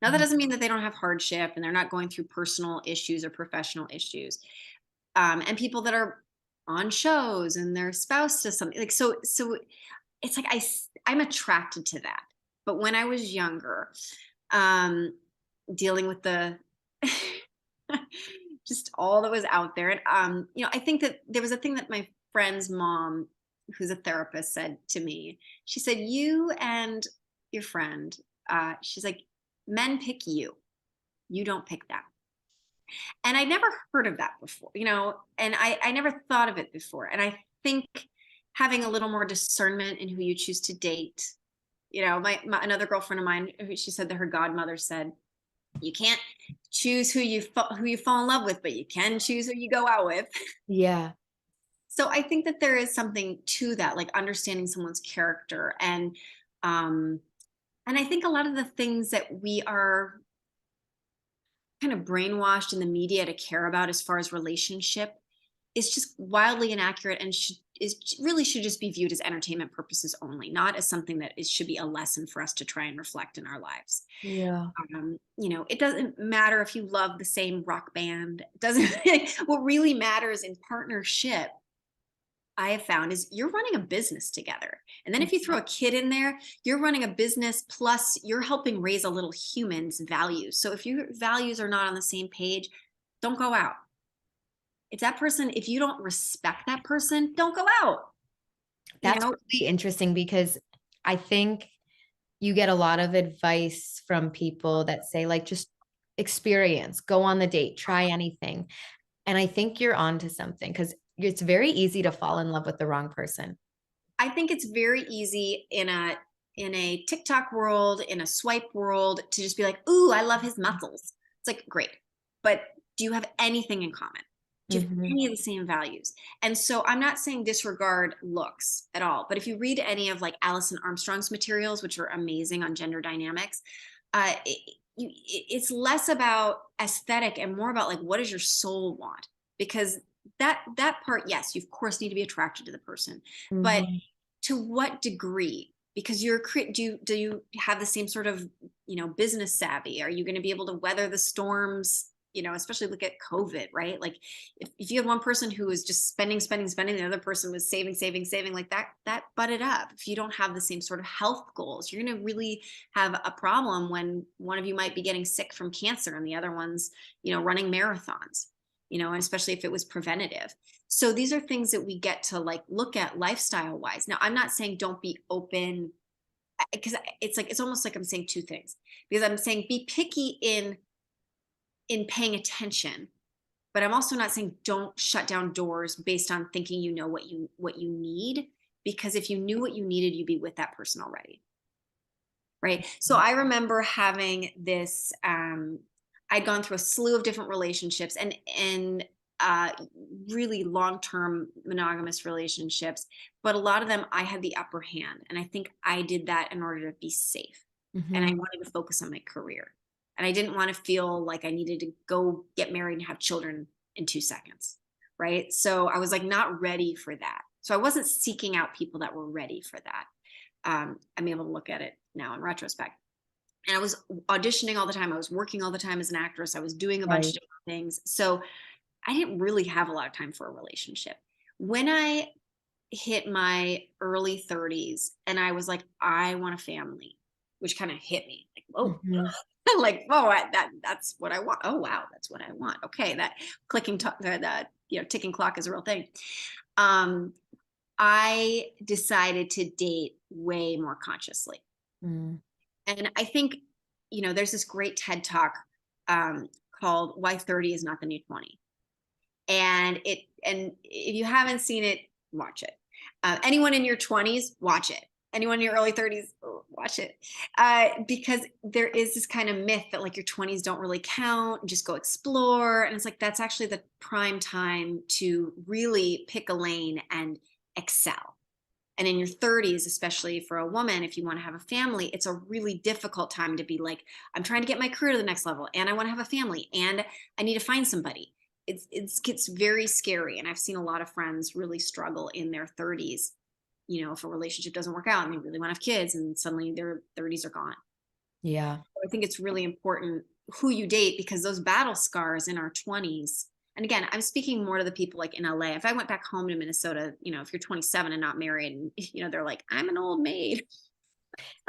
Now, that doesn't mean that they don't have hardship and they're not going through personal issues or professional issues. And people that are on shows and their spouse does something like so it's like I'm attracted to that. But when I was younger, um, dealing with the just all that was out there, and I think that there was a thing that my friend's mom, who's a therapist, said to me. She said, "You and your friend," she's like, "men pick you. You don't pick them." And I never heard of that before, and I never thought of it before. And I think having a little more discernment in who you choose to date, my another girlfriend of mine, she said that her godmother said, you can't choose who you fall in love with, but you can choose who you go out with. Yeah. So I think that there is something to that, like understanding someone's character. Um and I think a lot of the things that we are kind of brainwashed in the media to care about as far as relationship is just wildly inaccurate and should just be viewed as entertainment purposes only, not as something that should be a lesson for us to try and reflect in our lives. Yeah. It doesn't matter if you love the same rock band. It doesn't. What really matters in partnership, I have found, is you're running a business together. And then if you throw a kid in there, you're running a business plus you're helping raise a little human's values. So if your values are not on the same page, don't go out. If you don't respect that person, don't go out. You That's know, really interesting because I think you get a lot of advice from people that say, like, just experience, go on the date, try anything. And I think you're onto something because it's very easy to fall in love with the wrong person. I think it's very easy in a TikTok world, in a swipe world, to just be like, "Ooh, I love his muscles." It's like, great, but do you have anything in common? Do you have Mhm. any of the same values? And so I'm not saying disregard looks at all, but if you read any of like Alison Armstrong's materials, which are amazing on gender dynamics, it's less about aesthetic and more about like, what does your soul want? Because that part, yes, you of course need to be attracted to the person, but Mhm. to what degree? Because do you have the same sort of, business savvy? Are you going to be able to weather the storms? Especially look at COVID, right? Like if you had one person who was just spending, spending, spending, the other person was saving, saving, saving, like that butted up. If you don't have the same sort of health goals, you're going to really have a problem when one of you might be getting sick from cancer and the other one's, running marathons, and especially if it was preventative. So these are things that we get to like look at lifestyle wise. Now, I'm not saying don't be open, because it's almost like I'm saying two things, because I'm saying be picky in paying attention, but I'm also not saying don't shut down doors based on thinking what you need, because if you knew what you needed, you'd be with that person already. Right. So I remember having this, I'd gone through a slew of different relationships and uh, really long-term monogamous relationships, but a lot of them I had the upper hand. And I think I did that in order to be safe. And I Mhm. wanted to focus on my career. And I didn't want to feel like I needed to go get married and have children in 2 seconds. Right. So I was like not ready for that. So I wasn't seeking out people that were ready for that. I'm able to look at it now in retrospect. And I was auditioning all the time. I was working all the time as an actress. I was doing a bunch of Right. different things. So I didn't really have a lot of time for a relationship. When I hit my early 30s and I was like, I want a family, which kind of hit me like, whoa, Mhm. like, whoa, that's what I want. Oh, wow, that's what I want. Okay, that ticking clock is a real thing. Um, I decided to date way more consciously. Mm. And I think, there's this great TED talk um, called Why 30 is Not the New 20. And if you haven't seen it, watch it. Anyone in your 20s, watch it. Anyone in your early 30s, watch it. Because there is this kind of myth that like your 20s don't really count, just go explore. And it's like, that's actually the prime time to really pick a lane and excel. And in your 30s, especially for a woman, if you want to have a family, it's a really difficult time to be like, I'm trying to get my career to the next level and I want to have a family and I need to find somebody. It gets very scary. And I've seen a lot of friends really struggle in their 30s, if a relationship doesn't work out and they really want to have kids and suddenly their 30s are gone. Yeah. I think it's really important who you date, because those battle scars in our 20s, and again, I'm speaking more to the people like in LA. If I went back home to Minnesota, if you're 27 and not married and they're like, I'm an old maid.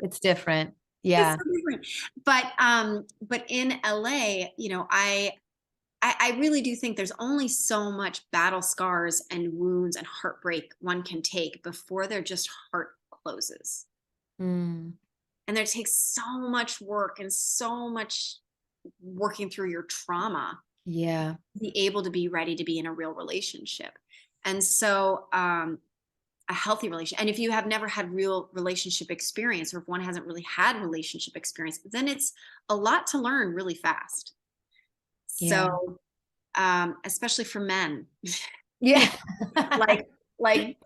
It's different. It's Yeah. so different. But in LA, I really do think there's only so much battle scars and wounds and heartbreak one can take before their just heart closes. Mm. And there takes so much work and so much working through your trauma Yeah. to be able to be ready to be in a real relationship. And so a healthy relationship. And if you have never had real relationship experience, or if one hasn't really had relationship experience, then it's a lot to learn really fast. Yeah. So especially for men, Yeah. like like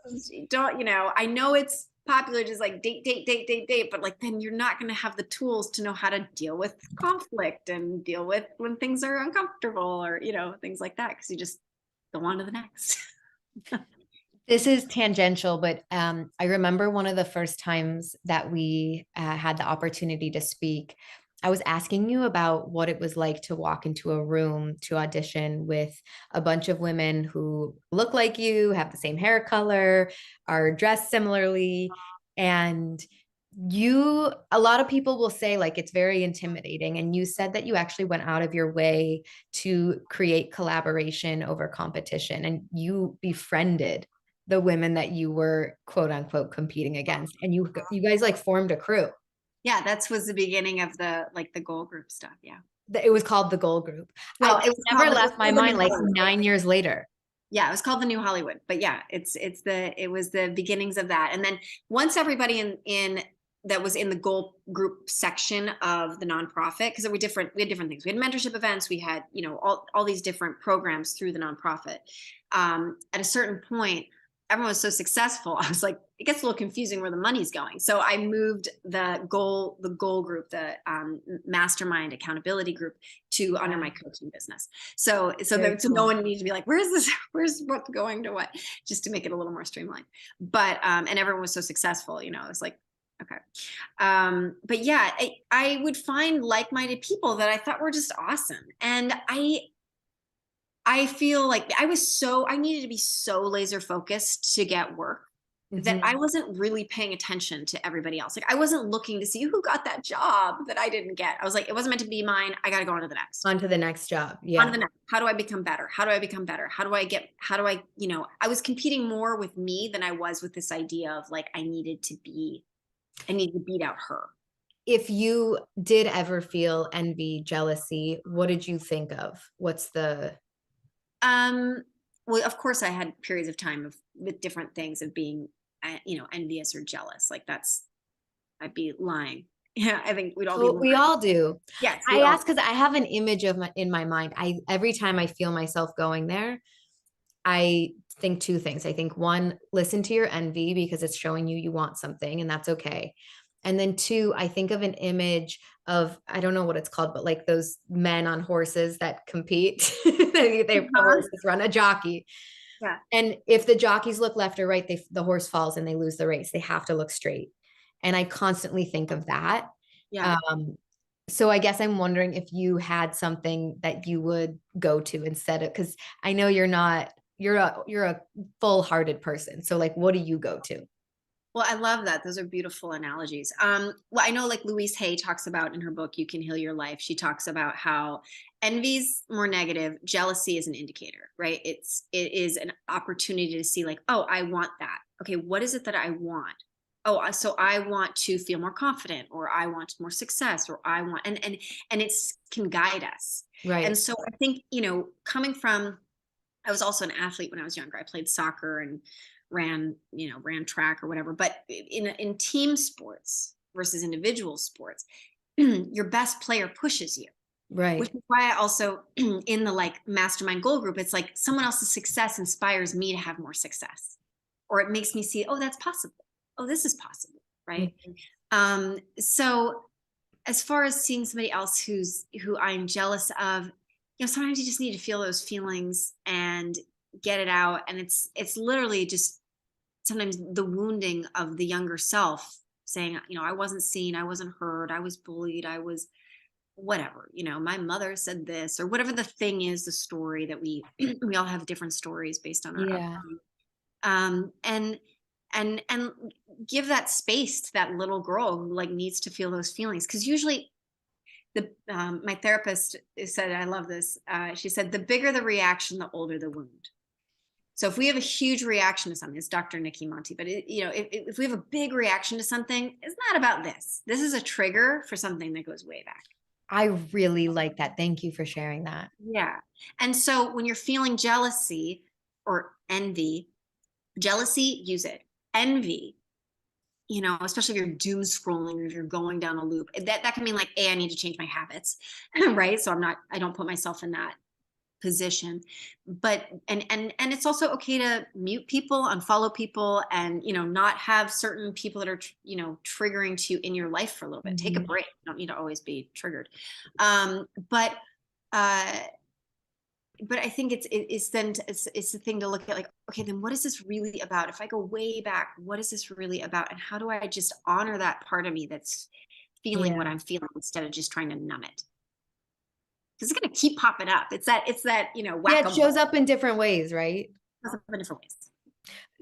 don't, I know it's popular just like date, date, date, date, date, but like then you're not going to have the tools to know how to deal with conflict and deal with when things are uncomfortable, or things like that, because you just go on to the next. This is tangential, but I remember one of the first times that we had the opportunity to speak. I was asking you about what it was like to walk into a room to audition with a bunch of women who look like you, have the same hair color, are dressed similarly. And a lot of people will say like it's very intimidating. And you said that you actually went out of your way to create collaboration over competition and you befriended the women that you were quote unquote competing against, and you guys like formed a crew. Yeah, that was the beginning of the goal group stuff. Yeah. It was called the Goal Group. Well, That it was never it was left my called the New mind like Hollywood. 9 years later. Yeah, it was called the New Hollywood. But yeah, it was the beginnings of that. And then once everybody in that was in the goal group section of the nonprofit, because we had different things. We had mentorship events, we had, all these different programs through the nonprofit. At a certain point, everyone was so successful, I was like, it gets a little confusing where the money's going. So I moved the goal group, the mastermind accountability group, to under my coaching business. So no one needed to be like, where's what's going to what, just to make it a little more streamlined. But and everyone was so successful, it's like, okay. But yeah, I would find like-minded people that I thought were just awesome. And I feel like I needed to be so laser focused to get work that I wasn't really paying attention to everybody else. Like, I wasn't looking to see who got that job that I didn't get. I was like, it wasn't meant to be mine. I got to go on to the next. On to the next job. Yeah. On to the next. How do I become better? How do I become better? I was competing more with me than I was with this idea of like, I needed to beat out her. If you did ever feel envy, jealousy, what did you think of? What's the... Well, of course I had periods of time with different things of being, envious or jealous. Like I'd be lying. Yeah. I think we'd all be lying. We all do. Yes. I ask because I have an image in my mind. Every time I feel myself going there, I think two things. I think one, listen to your envy because it's showing you want something, and that's okay. And then two, I think of an image of, I don't know what it's called, but like those men on horses that compete. They horses run, a jockey. Yeah. And if the jockeys look left or right, the horse falls and they lose the race. They have to look straight. And I constantly think of that. Yeah. So I guess I'm wondering if you had something that you would go to instead of, because I know you're a full-hearted person. So like, what do you go to? Well, I love that. Those are beautiful analogies. Well, I know like Louise Hay talks about in her book, You Can Heal Your Life. She talks about how envy's more negative. Jealousy is an indicator, right? It is an opportunity to see like, oh, I want that. Okay. What is it that I want? Oh, so I want to feel more confident, or I want more success, or I want, and it can guide us. Right. And so I think, coming from, I was also an athlete when I was younger. I played soccer and ran track or whatever. But in team sports versus individual sports, your best player pushes you. Right. Which is why I also, in the like mastermind goal group, it's like someone else's success inspires me to have more success, or it makes me see, oh, that's possible. Oh, this is possible. Right. Mm-hmm. So as far as seeing somebody else who I'm jealous of, sometimes you just need to feel those feelings and get it out. And it's literally just sometimes the wounding of the younger self saying, I wasn't seen, I wasn't heard, I was bullied, I was whatever, my mother said this, or whatever the thing is, the story that we all have different stories based on our upbringing. And give that space to that little girl who like needs to feel those feelings. Because usually my therapist said, I love this. She said, the bigger the reaction, the older the wound. So if we have a huge reaction to something, it's Dr. Nikki Monty, but if we have a big reaction to something, it's not about this. This is a trigger for something that goes way back. I really like that. Thank you for sharing that. Yeah. And so when you're feeling jealousy or envy, jealousy, use it. Envy, especially if you're doom scrolling or if you're going down a loop, that can mean like, I need to change my habits, right? So I don't put myself in that position. But and it's also okay to mute people, unfollow people, and not have certain people that are triggering to you in your life for a little bit. Take a break. You don't need to always be triggered. But I think it's the thing to look at, like, okay, then what is this really about? If I go way back, what is this really about? And how do I just honor that part of me that's feeling what I'm feeling instead of just trying to numb it? Because it's going to keep popping up. It's that whack-a-mole. Yeah, it shows up in different ways, right? It shows up in different ways.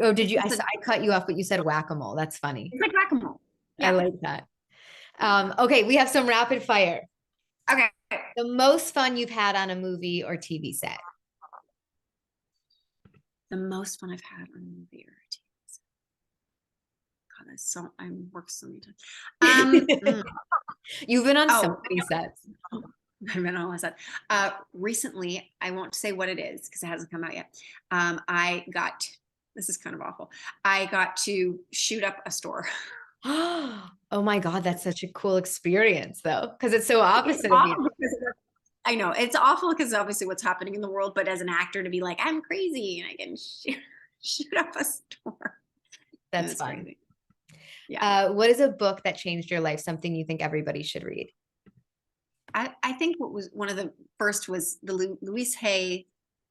Oh, did you? I cut you off, but you said whack-a-mole. That's funny. It's like whack-a-mole. Yeah. I like that. Okay, we have some rapid fire. Okay. The most fun you've had on a movie or TV set? The most fun I've had on a movie or a TV set. God, that's so, I worked so many times. You've been on so many sets. I've been on all sets. Recently, I won't say what it is because it hasn't come out yet. This is kind of awful. I got to shoot up a store. Oh my God, that's such a cool experience though, because it's so It's opposite of you. awful because I know it's awful because obviously what's happening in the world, but as an actor to be like, I'm crazy and I can shoot up a storm. And That's it's fun. crazy. Yeah. What is a book that changed your life? Something you think everybody should read? I think what was one of the first was the Louise Hay,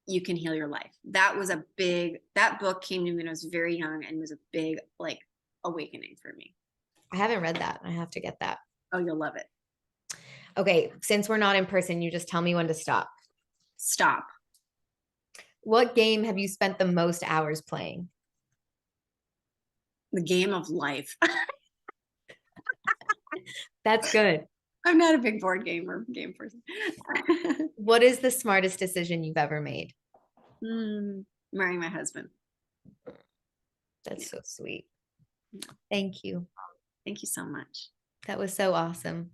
You Can Heal Your Life. That was that book came to me when I was very young and was a big like awakening for me. I haven't read that. I have to get that. Oh, you'll love it. Okay, since we're not in person, you just tell me when to stop. Stop. What game have you spent the most hours playing? The game of life. That's good. I'm not a big board game or game person. What is the smartest decision you've ever made? Marrying my husband. That's Yeah. so sweet. Thank you. Thank you so much. That was so awesome.